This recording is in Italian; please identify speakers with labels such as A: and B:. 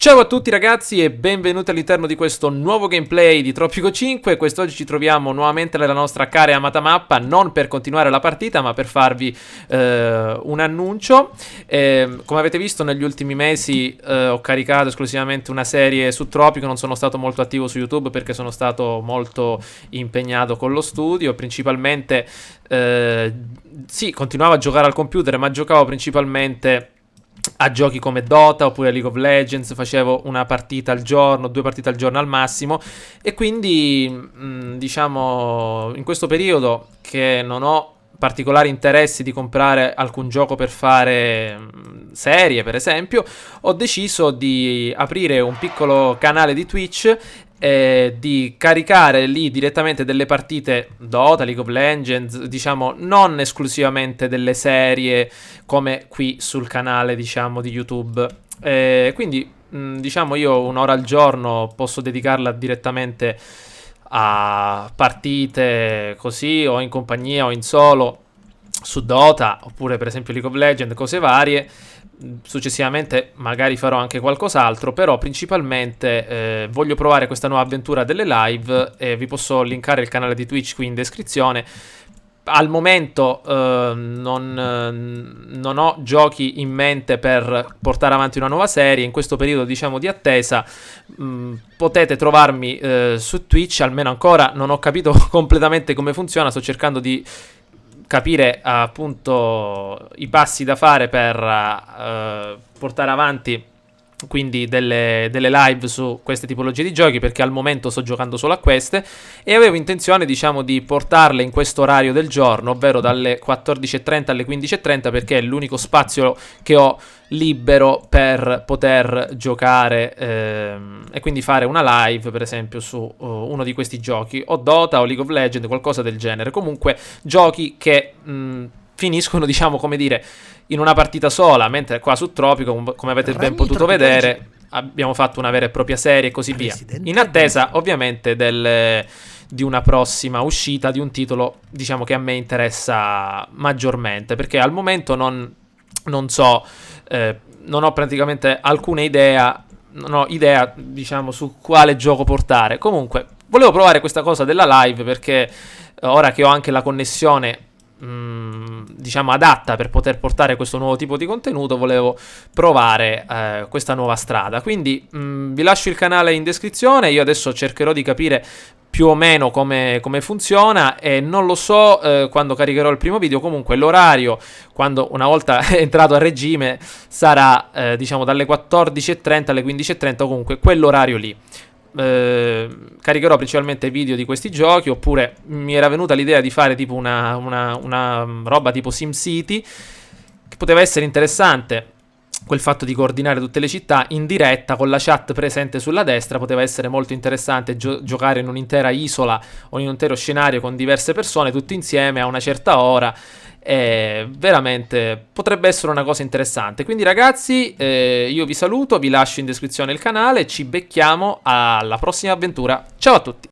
A: Ciao a tutti ragazzi e benvenuti all'interno di questo nuovo gameplay di Tropico 5. Quest'oggi ci troviamo nuovamente nella nostra cara e amata mappa, non per continuare la partita ma per farvi un annuncio. Come avete visto negli ultimi mesi ho caricato esclusivamente una serie su Tropico, non sono stato molto attivo su YouTube perché sono stato molto impegnato con lo studio, principalmente sì, continuavo a giocare al computer ma giocavo principalmente a giochi come Dota oppure League of Legends, facevo una partita al giorno, 2 partite al giorno al massimo e quindi diciamo in questo periodo che non ho particolari interessi di comprare alcun gioco per fare serie per esempio, ho deciso di aprire un piccolo canale di Twitch e di caricare lì direttamente delle partite Dota, League of Legends, diciamo non esclusivamente delle serie come qui sul canale diciamo di YouTube. Quindi diciamo io un'ora al giorno posso dedicarla direttamente a partite così o in compagnia o in solo su Dota oppure per esempio League of Legends, cose varie. Successivamente magari farò anche qualcos'altro, però principalmente voglio provare questa nuova avventura delle live e vi posso linkare il canale di Twitch qui in descrizione. Al momento non ho giochi in mente per portare avanti una nuova serie. In questo periodo diciamo di attesa potete trovarmi su Twitch, almeno ancora non ho capito completamente come funziona, sto cercando di capire appunto i passi da fare per portare avanti quindi delle live su queste tipologie di giochi, perché al momento sto giocando solo a queste e avevo intenzione diciamo di portarle in questo orario del giorno, ovvero dalle 14:30 alle 15:30, perché è l'unico spazio che ho libero per poter giocare e quindi fare una live per esempio su uno di questi giochi, o Dota o League of Legends, qualcosa del genere. Comunque giochi che finiscono diciamo come dire in una partita sola, mentre qua su Tropico, come avete ben potuto vedere, abbiamo fatto una vera e propria serie e così via, in attesa ovviamente di una prossima uscita di un titolo diciamo che a me interessa maggiormente, perché al momento non so, non ho praticamente alcuna idea, non ho idea diciamo su quale gioco portare. Comunque volevo provare questa cosa della live perché ora che ho anche la connessione diciamo adatta per poter portare questo nuovo tipo di contenuto, volevo provare questa nuova strada. Quindi vi lascio il canale in descrizione. Io adesso cercherò di capire più o meno come funziona e non lo so quando caricherò il primo video. Comunque l'orario, quando una volta entrato a regime, sarà diciamo dalle 14:30 alle 15:30, comunque quell'orario lì. Caricherò principalmente video di questi giochi, oppure mi era venuta l'idea di fare tipo una roba tipo SimCity, che poteva essere interessante. Quel fatto di coordinare tutte le città in diretta con la chat presente sulla destra poteva essere molto interessante, giocare in un'intera isola o in un intero scenario con diverse persone tutti insieme a una certa ora. Veramente potrebbe essere una cosa interessante. Quindi ragazzi, io vi saluto, vi lascio in descrizione il canale, ci becchiamo alla prossima avventura. Ciao a tutti.